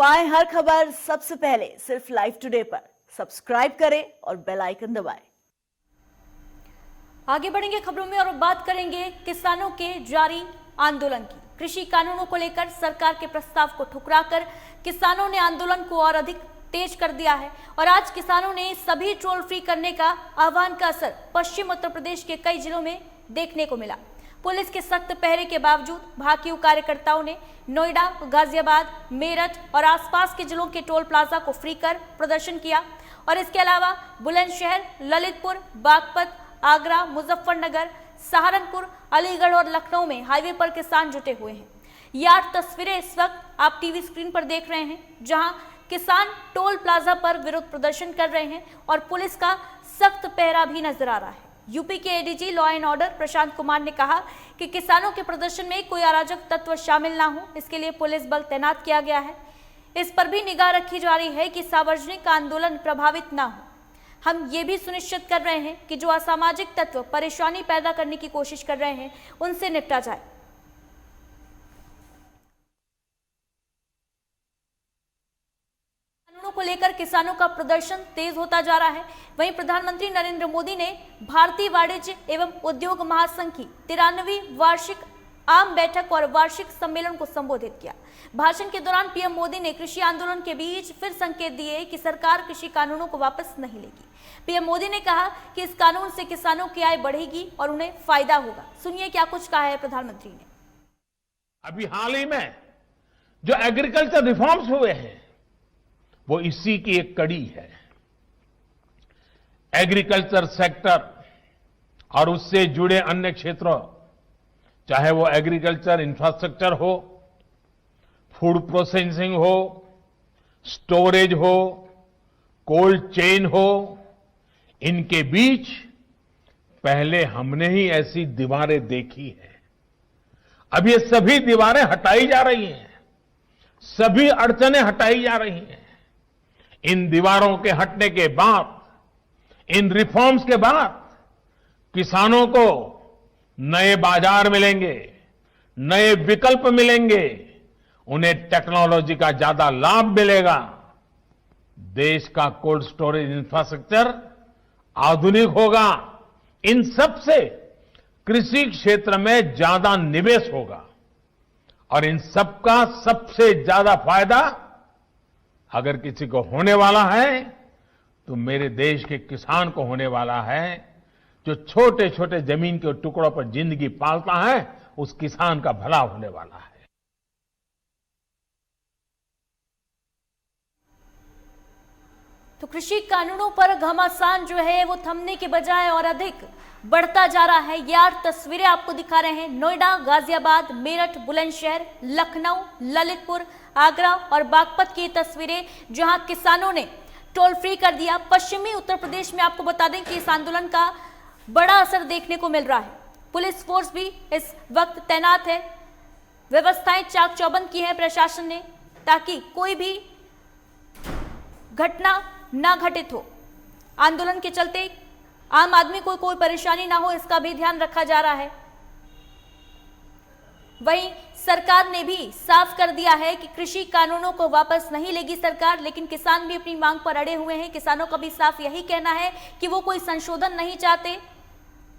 पाएं हर खबर सबसे पहले सिर्फ लाइव टुडे पर। सब्सक्राइब करें और बेल आइकन दबाएं। आगे बढ़ेंगे खबरों में और बात करेंगे किसानों के जारी आंदोलन की। कृषि कानूनों को लेकर सरकार के प्रस्ताव को ठुकराकर किसानों ने आंदोलन को और अधिक तेज कर दिया है और आज किसानों ने सभी टोल फ्री करने का आह्वान का असर पश्चिम उत्तर प्रदेश के कई जिलों में देखने को मिला। पुलिस के सख्त पहरे के बावजूद भाकियू कार्यकर्ताओं ने नोएडा, गाजियाबाद, मेरठ और आसपास के जिलों के टोल प्लाजा को फ्री कर प्रदर्शन किया और इसके अलावा बुलंदशहर, ललितपुर, बागपत, आगरा, मुजफ्फरनगर, सहारनपुर, अलीगढ़ और लखनऊ में हाईवे पर किसान जुटे हुए हैं। ये 8 तस्वीरें इस वक्त आप टीवी स्क्रीन पर देख रहे हैं, जहां किसान टोल प्लाजा पर विरोध प्रदर्शन कर रहे हैं और पुलिस का सख्त पहरा भी नजर आ रहा है। यूपी के ADG law and order Prashant Kumar ने कहा कि किसानों के प्रदर्शन में कोई अराजक तत्व शामिल ना हो, इसके लिए पुलिस बल तैनात किया गया है। इस पर भी निगाह रखी जा रही है कि सार्वजनिक आंदोलन प्रभावित ना हो। हम ये भी सुनिश्चित कर रहे हैं कि जो असामाजिक तत्व परेशानी पैदा करने की कोशिश कर रहे हैं उनसे निपटा जाए। को लेकर किसानों का प्रदर्शन तेज होता जा रहा है। वहीं प्रधानमंत्री नरेंद्र मोदी ने भारतीय वाणिज्य एवं उद्योग महासंघ की 93वीं वार्षिक आम बैठक और वार्षिक सम्मेलन को संबोधित किया। भाषण के दौरान पीएम मोदी ने कृषि आंदोलन के बीच फिर संकेत दिए कि सरकार कृषि कानूनों को वापस नहीं लेगी। पीएम मोदी ने कहा कि इस कानून से किसानों की आय बढ़ेगी और उन्हें फायदा होगा। सुनिए क्या कुछ कहा है प्रधानमंत्री ने। अभी हाल ही में जो एग्रीकल्चर रिफॉर्म्स हुए हैं वो इसी की एक कड़ी है। एग्रीकल्चर सेक्टर और उससे जुड़े अन्य क्षेत्रों, चाहे वो एग्रीकल्चर इंफ्रास्ट्रक्चर हो, फूड प्रोसेसिंग हो, स्टोरेज हो, कोल्ड चेन हो, इनके बीच पहले हमने ही ऐसी दीवारें देखी है। अब ये सभी दीवारें हटाई जा रही हैं, सभी अड़चनें हटाई जा रही हैं। इन दीवारों के हटने के बाद, इन रिफॉर्म्स के बाद किसानों को नए बाजार मिलेंगे, नए विकल्प मिलेंगे, उन्हें टेक्नोलॉजी का ज्यादा लाभ मिलेगा। देश का कोल्ड स्टोरेज इंफ्रास्ट्रक्चर आधुनिक होगा। इन सब से कृषि क्षेत्र में ज्यादा निवेश होगा और इन सबका सबसे ज्यादा फायदा अगर किसी को होने वाला है तो मेरे देश के किसान को होने वाला है, जो छोटे छोटे जमीन के टुकड़ों पर जिंदगी पालता है, उस किसान का भला होने वाला है। तो कृषि कानूनों पर घमासान जो है वो थमने के बजाय और अधिक बढ़ता जा रहा है। ये 8 तस्वीरें आपको दिखा रहे हैं। नोएडा, गाजियाबाद, मेरठ, बुलंदशहर, लखनऊ, ललितपुर, आगरा और बागपत की तस्वीरें, जहां किसानों ने टोल फ्री कर दिया। पश्चिमी उत्तर प्रदेश में आपको बता दें कि इस आंदोलन का बड़ा असर देखने को मिल रहा है। पुलिस फोर्स भी इस वक्त तैनात है। व्यवस्थाएं चाक चौबंद की है प्रशासन ने, ताकि कोई भी घटना ना घटित हो। आंदोलन के चलते आम आदमी को कोई परेशानी ना हो, इसका भी ध्यान रखा जा रहा है। वहीं सरकार ने भी साफ कर दिया है कि कृषि कानूनों को वापस नहीं लेगी सरकार, लेकिन किसान भी अपनी मांग पर अड़े हुए हैं। किसानों का भी साफ यही कहना है कि वो कोई संशोधन नहीं चाहते,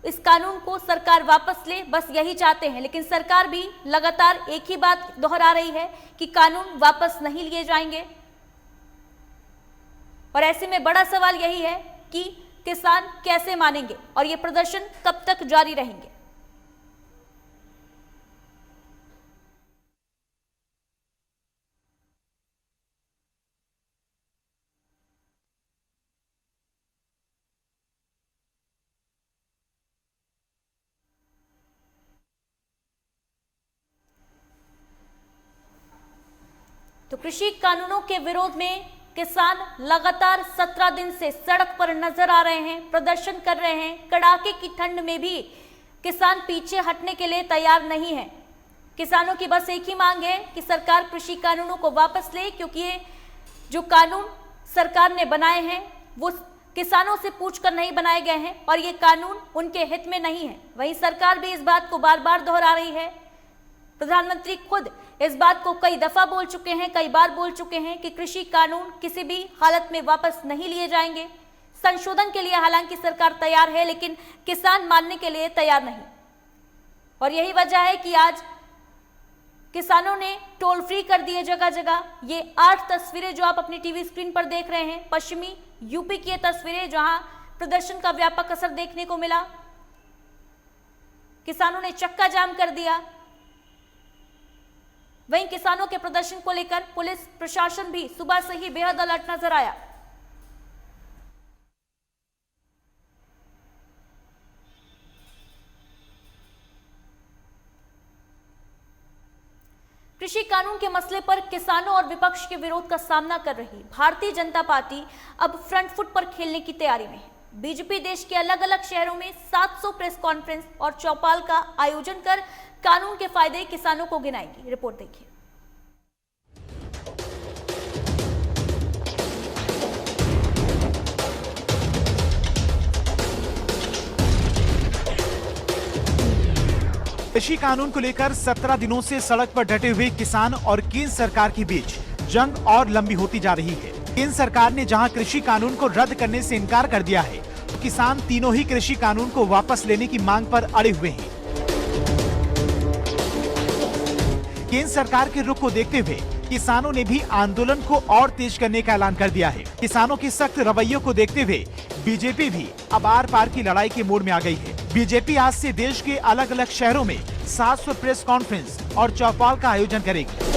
इस कानून को सरकार वापस ले, बस यही चाहते हैं। लेकिन सरकार भी लगातार एक ही बात दोहरा रही है कि कानून वापस नहीं लिए जाएंगे। और ऐसे में बड़ा सवाल यही है कि किसान कैसे मानेंगे और ये प्रदर्शन कब तक जारी रहेंगे। तो कृषि कानूनों के विरोध में किसान लगातार 17 दिन से सड़क पर नजर आ रहे हैं, प्रदर्शन कर रहे हैं। कड़ाके की ठंड में भी किसान पीछे हटने के लिए तैयार नहीं है। किसानों की बस एक ही मांग है कि सरकार कृषि कानूनों को वापस ले, क्योंकि ये जो कानून सरकार ने बनाए हैं वो किसानों से पूछकर नहीं बनाए गए हैं और ये कानून उनके हित में नहीं है। वहीं सरकार भी इस बात को बार बार दोहरा रही है। प्रधानमंत्री खुद इस बात को कई दफा बोल चुके हैं, कई बार बोल चुके हैं कि कृषि कानून किसी भी हालत में वापस नहीं लिए जाएंगे। संशोधन के लिए हालांकि सरकार तैयार है, लेकिन किसान मानने के लिए तैयार नहीं। और यही वजह है कि आज किसानों ने टोल फ्री कर दिए जगह जगह। ये 8 तस्वीरें जो आप अपनी टीवी स्क्रीन पर देख रहे हैं, पश्चिमी यूपी की ये तस्वीरें जहां प्रदर्शन का व्यापक असर देखने को मिला। किसानों ने चक्का जाम कर दिया। वहीं किसानों के प्रदर्शन को लेकर पुलिस प्रशासन भी सुबह से ही बेहद अलर्ट नजर आया। कृषि कानून के मसले पर किसानों और विपक्ष के विरोध का सामना कर रही भारतीय जनता पार्टी अब फ्रंट फुट पर खेलने की तैयारी में है। बीजेपी देश के अलग अलग शहरों में 700 प्रेस कॉन्फ्रेंस और चौपाल का आयोजन कर कानून के फायदे किसानों को गिनाएगी। रिपोर्ट देखिए। कृषि कानून को लेकर 17 दिनों से सड़क पर डटे हुए किसान और केंद्र सरकार के बीच जंग और लंबी होती जा रही है। केंद्र सरकार ने जहां कृषि कानून को रद्द करने से इनकार कर दिया है, तो किसान तीनों ही कृषि कानून को वापस लेने की मांग पर अड़े हुए हैं। केंद्र सरकार के रुख को देखते हुए किसानों ने भी आंदोलन को और तेज करने का ऐलान कर दिया है। किसानों के सख्त रवैये को देखते हुए बीजेपी भी अब आर पार की लड़ाई के मोड में आ गई है। बीजेपी आज से देश के अलग अलग शहरों में 700 प्रेस कॉन्फ्रेंस और चौपाल का आयोजन करेगी।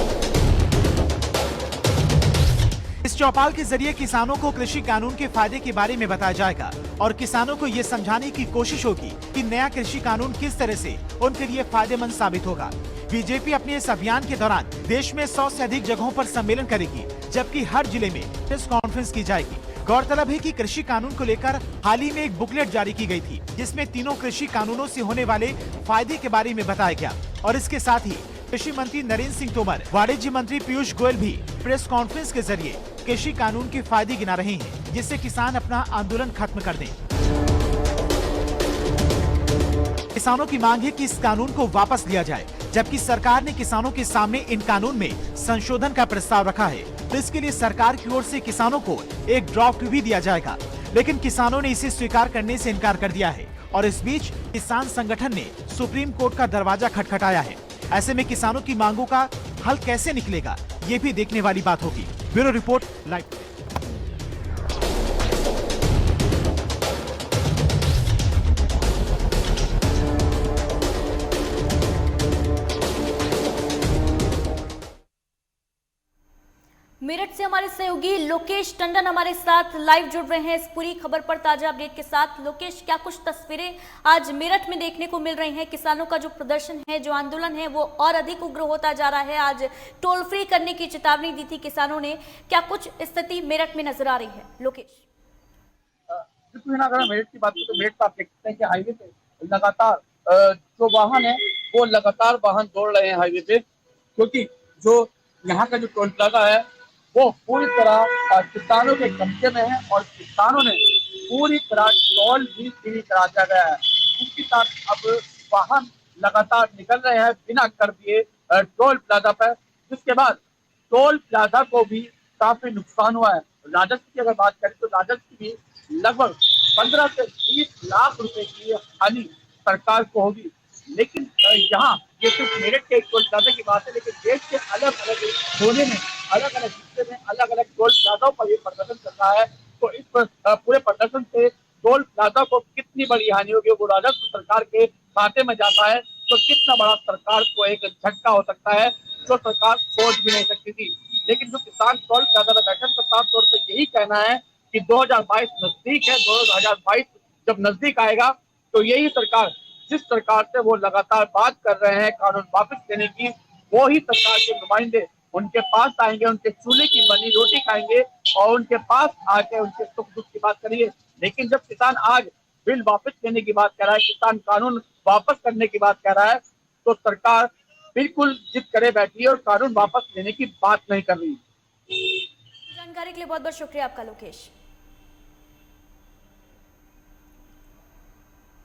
इस चौपाल के जरिए किसानों को कृषि कानून के फायदे के बारे में बताया जाएगा और किसानों को ये समझाने की कोशिश होगी कि नया कृषि कानून किस तरह से उनके लिए फायदेमंद साबित होगा। बीजेपी अपने इस अभियान के दौरान देश में 100 से अधिक जगहों पर सम्मेलन करेगी, जबकि हर जिले में प्रेस कॉन्फ्रेंस की जाएगी। गौरतलब है कि कृषि कानून को लेकर हाल ही में एक बुकलेट जारी की गई थी, जिसमें तीनों कृषि कानूनों से होने वाले फायदे के बारे में बताया गया। और इसके साथ ही कृषि मंत्री नरेंद्र सिंह तोमर, वाणिज्य मंत्री पीयूष गोयल भी प्रेस कॉन्फ्रेंस के जरिए कृषि कानून के फायदे गिना रहे हैं, जिससे किसान अपना आंदोलन खत्म कर दें। किसानों की मांग है कि इस कानून को वापस लिया जाए, जबकि सरकार ने किसानों के सामने इन कानून में संशोधन का प्रस्ताव रखा है, तो इसके लिए सरकार की ओर से किसानों को एक ड्राफ्ट भी दिया जाएगा। लेकिन किसानों ने इसे स्वीकार करने से इनकार कर दिया है और इस बीच किसान संगठन ने सुप्रीम कोर्ट का दरवाजा खटखटाया है। ऐसे में किसानों की मांगों का हल कैसे निकलेगा, ये भी देखने वाली बात होगी। Bureau report, live. मेरठ से हमारे सहयोगी लोकेश टंडन हमारे साथ लाइव जुड़ रहे हैं इस पूरी खबर पर ताजा अपडेट के साथ। लोकेश, क्या कुछ तस्वीरें आज मेरठ में देखने को मिल रही हैं? किसानों का जो प्रदर्शन है, जो आंदोलन है, वो और अधिक उग्र होता जा रहा है। आज टोल फ्री करने की चेतावनी दी थी किसानों ने, क्या कुछ स्थिति मेरठ में नजर आ रही है? लोकेश, अगर मेरठ की बात करें तो मेरठ का आप देख सकते हैं कि हाईवे पे लगातार जो वाहन है वो लगातार वाहन दौड़ रहे हैं हाईवे पे, क्योंकि जो यहाँ का जो टोल प्लाजा है वो पूरी तरह किसानों के कब्जे में है और किसानों ने पूरी तरह टोल भी फ्री करा दिया गया है। इसके साथ अब वाहन लगातार निकल रहे हैं बिना कर दिए टोल प्लाजा पर, जिसके बाद टोल प्लाजा को भी काफी नुकसान हुआ है। राजस्व की अगर बात करें तो राजस्व की लगभग 15 से 20 लाख रुपए की हानि सरकार को होगी। लेकिन यहाँ ये सिर्फ मेरठ के टोल प्लाजा की बात है, लेकिन देश के अलग अलग कोने में, अलग अलग हिस्से में, अलग अलग टोल प्लाजाओं पर ये प्रदर्शन चल रहा है। तो इस पूरे प्रदर्शन से टोल प्लाजा को कितनी बड़ी हानि होगी, वो राजस्व सरकार के खाते में जाता है तो कितना बड़ा सरकार को एक झटका हो सकता है जो सरकार सोच भी नहीं सकती थी। लेकिन जो किसान टोल प्लाजा में बैठे तो साफ तौर पर यही कहना है कि 2022 नजदीक है। 2022 जब नजदीक आएगा तो यही सरकार, जिस सरकार से वो लगातार बात कर रहे हैं कानून वापस लेने की, वो ही सरकार के नुमाइंदे उनके पास आएंगे, उनके चूल्हे की बनी रोटी खाएंगे और उनके पास आके उनके सुख दुख की बात करेंगे। लेकिन जब किसान आज बिल वापस लेने की बात कर रहा है, किसान कानून वापस करने की बात कर रहा है, तो सरकार बिल्कुल जिद करे बैठी है और कानून वापस लेने की बात नहीं कर रही। जानकारी के लिए बहुत बहुत शुक्रिया आपका लोकेश।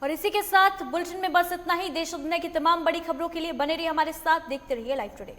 और इसी के साथ बुलेटिन में बस इतना ही। देश और दुनिया की तमाम बड़ी खबरों के लिए बने रहिए हमारे साथ, देखते रहिए लाइव टुडे।